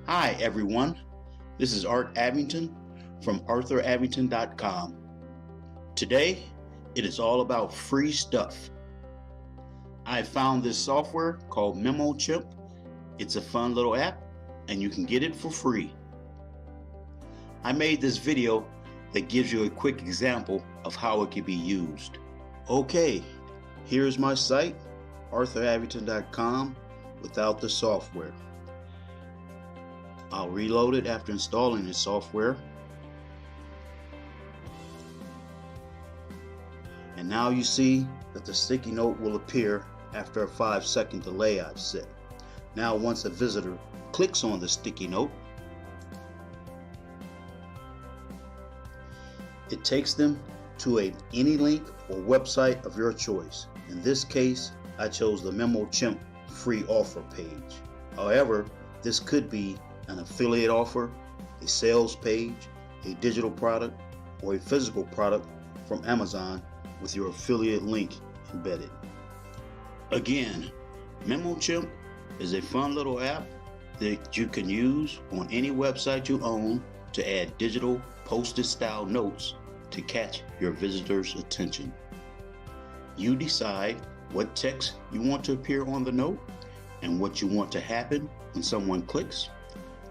Hi everyone, this is Art Abington from arthurabington.com. Today, it is all about free stuff. I found this software called Memo Chimp. It's a fun little app and you can get it for free. I made this video that gives you a quick example of how it can be used. Okay, here's my site, arthurabington.com, without the software. I'll reload it after installing the software. And now you see that the sticky note will appear after a 5-second delay I've set. Now once a visitor clicks on the sticky note, it takes them to any link or website of your choice. In this case, I chose the Memo Chimp free offer page. However, this could be an affiliate offer, a sales page, a digital product, or a physical product from Amazon with your affiliate link embedded. Again, Memo Chimp is a fun little app that you can use on any website you own to add digital postage style notes to catch your visitors' attention. You decide what text you want to appear on the note and what you want to happen when someone clicks,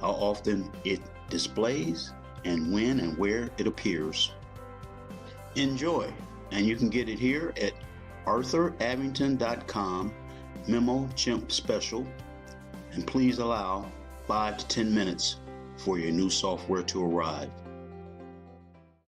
how often it displays, and when and where it appears. Enjoy, and you can get it here at arthurabington.com Memo Chimp Special, and please allow 5 to 10 minutes for your new software to arrive.